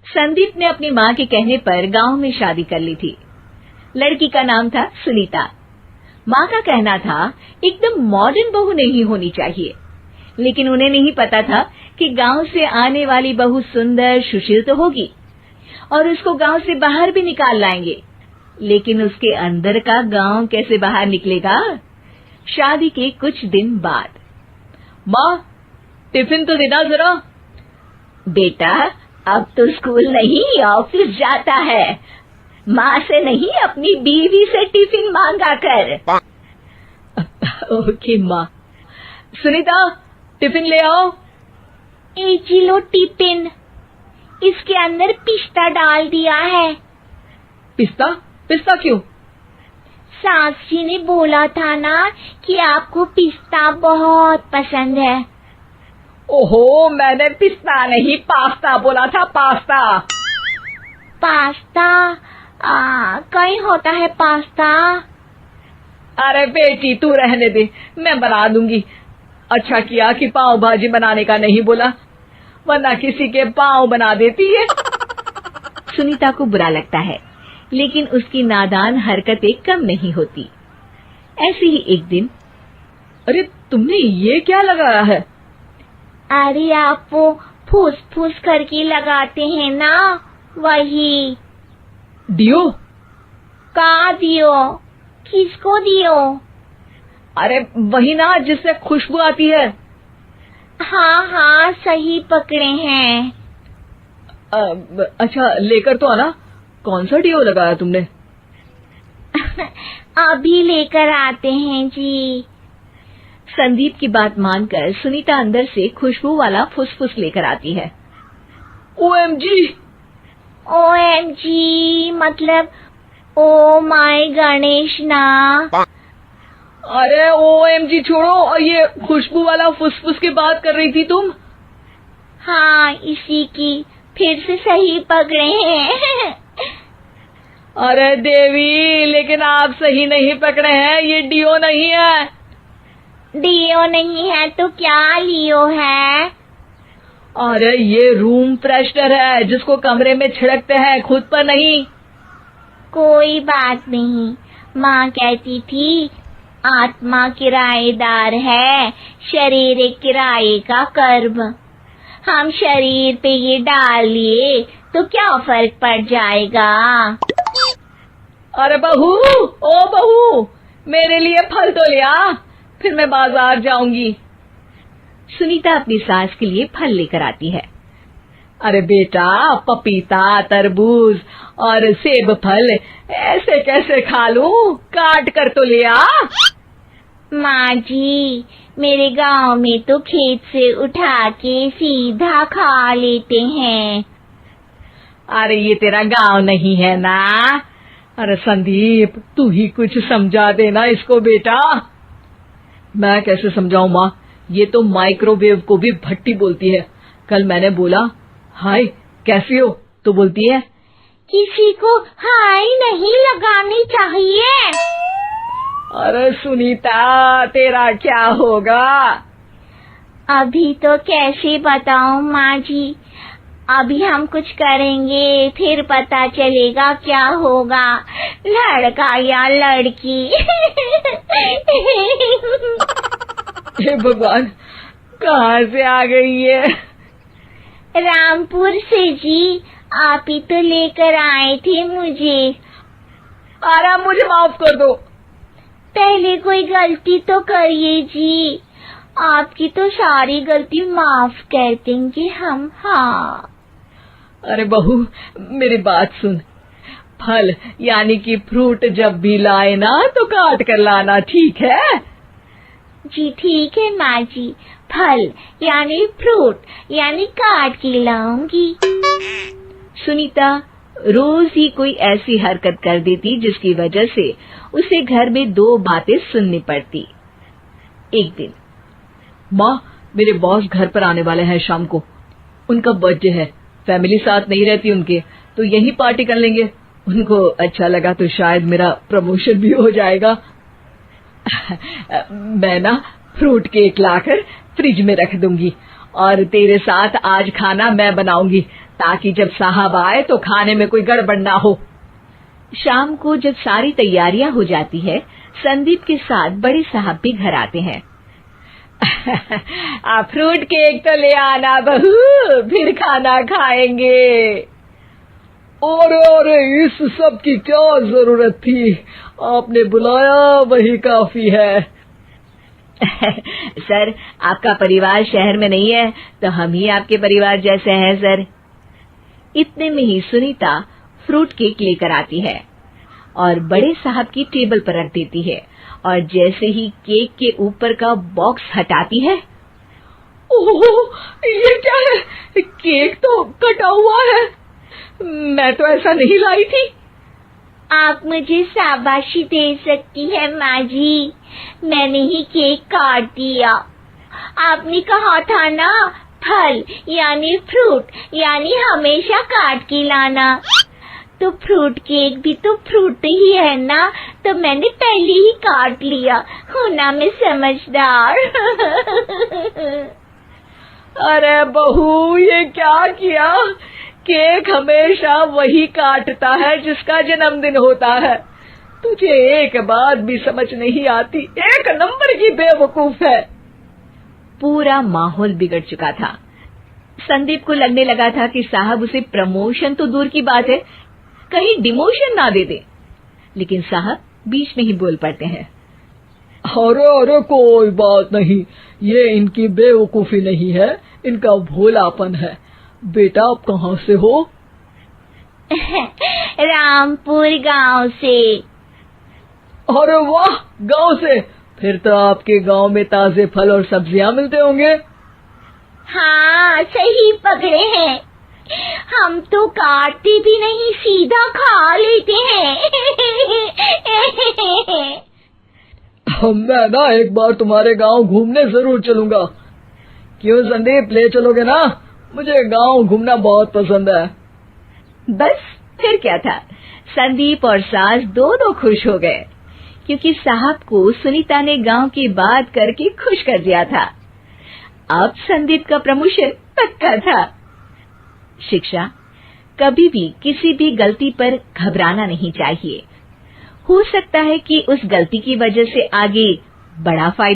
संदीप ने अपनी माँ के कहने पर गांव में शादी कर ली थी। लड़की का नाम था सुनीता। माँ का कहना था एकदम मॉडर्न बहू नहीं होनी चाहिए, लेकिन उन्हें नहीं पता था कि गांव से आने वाली बहू सुंदर सुशील तो होगी और उसको गांव से बाहर भी निकाल लाएंगे, लेकिन उसके अंदर का गांव कैसे बाहर निकलेगा। शादी के कुछ दिन बाद, माँ टिफिन तो देना जरा। बेटा अब तो स्कूल नहीं ऑफिस जाता है, माँ से नहीं अपनी बीवी से टिफिन मांगा कर। ओके माँ। सुनीता टिफिन ले आओ। जी लो टिफिन, इसके अंदर पिस्ता डाल दिया है। पिस्ता? पिस्ता क्यों? सास जी ने बोला था ना कि आपको पिस्ता बहुत पसंद है। ओहो, मैंने पिस्ता नहीं पास्ता बोला था, पास्ता। पास्ता? कहीं होता है पास्ता? अरे बेटी तू रहने दे, मैं बना दूंगी। अच्छा किया कि पाव भाजी बनाने का नहीं बोला, वरना किसी के पाव बना देती है। सुनीता को बुरा लगता है, लेकिन उसकी नादान हरकतें कम नहीं होती। ऐसे ही एक दिन, अरे तुमने ये क्या लगाया है? अरे आप वो फूस फूस करके लगाते हैं ना, वही। डियो? का दियो? किसको दियो? अरे वही ना जिससे खुशबू आती है। हाँ सही पकड़े हैं। अच्छा लेकर तो आना। कौन सा डियो लगाया तुमने? अभी लेकर आते हैं जी। संदीप की बात मानकर सुनीता अंदर से खुशबू वाला फुसफुस लेकर आती है। ओएमजी! ओएमजी मतलब ओ माय गणेश ना। अरे ओएमजी छोड़ो, और ये खुशबू वाला फुसफुस की बात कर रही थी तुम? हाँ इसी की, फिर से सही पकड़े हैं। अरे देवी, लेकिन आप सही नहीं पकड़े हैं, ये डियो नहीं है। डियो नहीं है तो क्या लियो है? अरे ये रूम फ्रेशनर है, जिसको कमरे में छिड़कते हैं, खुद पर नहीं। कोई बात नहीं, माँ कहती थी आत्मा किराएदार है, शरीर एक किराए का कर्म। हम शरीर पे ये डाल लिए तो क्या फर्क पड़ जाएगा। अरे बहू, ओ बहू, मेरे लिए फल तो ले आ, फिर मैं बाजार जाऊंगी। सुनीता अपनी सास के लिए फल लेकर आती है। अरे बेटा, पपीता, तरबूज और सेब फल ऐसे कैसे खा लूं? काट कर तो ले आ। माँ जी, मेरे गांव में तो खेत से उठा के सीधा खा लेते हैं। अरे ये तेरा गांव नहीं है ना। अरे संदीप, तू ही कुछ समझा देना इसको बेटा। मैं कैसे समझाऊं माँ, ये तो माइक्रोवेव को भी भट्टी बोलती है। कल मैंने बोला हाय कैसी हो, तो बोलती है किसी को हाय नहीं लगानी चाहिए। अरे सुनीता, तेरा क्या होगा? अभी तो कैसे बताऊं माँ जी, अभी हम कुछ करेंगे फिर पता चलेगा क्या होगा, लड़का या लड़की। हे भगवान, कहाँ से आ गई है? रामपुर से जी, आप ही तो लेकर आए थे मुझे। अरे मुझे माफ कर दो। पहले कोई गलती तो करिए जी, आपकी तो सारी गलती माफ कर देंगे हम। हाँ अरे बहू, मेरी बात सुन। फल यानी कि फ्रूट जब भी लाए ना तो काट कर लाना, ठीक है? जी ठीक है माँ जी, फल यानी फ्रूट यानी काट के लाऊंगी। सुनीता रोज ही कोई ऐसी हरकत कर देती जिसकी वजह से उसे घर में दो बातें सुननी पड़ती। एक दिन, माँ मेरे बॉस घर पर आने वाले हैं शाम को, उनका बर्थडे है, फैमिली साथ नहीं रहती उनके, तो यही पार्टी कर लेंगे। उनको अच्छा लगा तो शायद मेरा प्रमोशन भी हो जाएगा। मैं ना फ्रूट केक लाकर फ्रिज में रख दूंगी और तेरे साथ आज खाना मैं बनाऊंगी, ताकि जब साहब आए तो खाने में कोई गड़बड़ ना हो। शाम को जब सारी तैयारियां हो जाती है, संदीप के साथ बड़े साहब भी घर आते हैं। फ्रूट केक तो ले आना बहू, फिर खाना खाएंगे। अरे इस सब की क्या जरूरत थी, आपने बुलाया वही काफी है। सर, आपका परिवार शहर में नहीं है तो हम ही आपके परिवार जैसे हैं सर। इतने में ही सुनीता फ्रूट केक लेकर आती है और बड़े साहब की टेबल पर रख देती है, और जैसे ही केक के ऊपर का बॉक्स हटाती है, ओह, ये क्या है? केक तो कटा हुआ है। मैं तो ऐसा नहीं लाई थी। आप मुझे शाबाशी दे सकती है माँ जी, मैंने ही केक काट दिया। आपने कहा था ना, फल यानी फ्रूट यानी हमेशा काट के लाना, तो फ्रूट केक भी तो फ्रूट ही है ना, तो मैंने पहले ही काट लिया। हूँ ना मैं समझदार। अरे बहू, ये क्या किया? केक हमेशा वही काटता है जिसका जन्मदिन होता है। तुझे एक बात भी समझ नहीं आती, एक नंबर की बेवकूफ है। पूरा माहौल बिगड़ चुका था। संदीप को लगने लगा था कि साहब उसे प्रमोशन तो दूर की बात है, कहीं डिमोशन ना दे दे, लेकिन साहब बीच में ही बोल पड़ते हैं। अरे कोई बात नहीं, ये इनकी बेवकूफी नहीं है, इनका भोलापन है। बेटा आप कहाँ से हो? रामपुर गांव से। अरे वाह, गांव से? फिर तो आपके गांव में ताजे फल और सब्जियां मिलते होंगे। हाँ, सही पकड़े हैं। हम तो काटते भी नहीं, सीधा खा लेते हैं। मैं ना एक बार तुम्हारे गांव घूमने जरूर चलूंगा। क्यों संदीप, ले चलोगे ना? मुझे गांव घूमना बहुत पसंद है। बस फिर क्या था, संदीप और सास दोनों खुश हो गए, क्योंकि साहब को सुनीता ने गांव की बात करके खुश कर दिया था। अब संदीप का प्रमोशन पक्का था। शिक्षा, कभी भी किसी भी गलती पर घबराना नहीं चाहिए। हो सकता है कि उस गलती की वजह से आगे बड़ा फायदा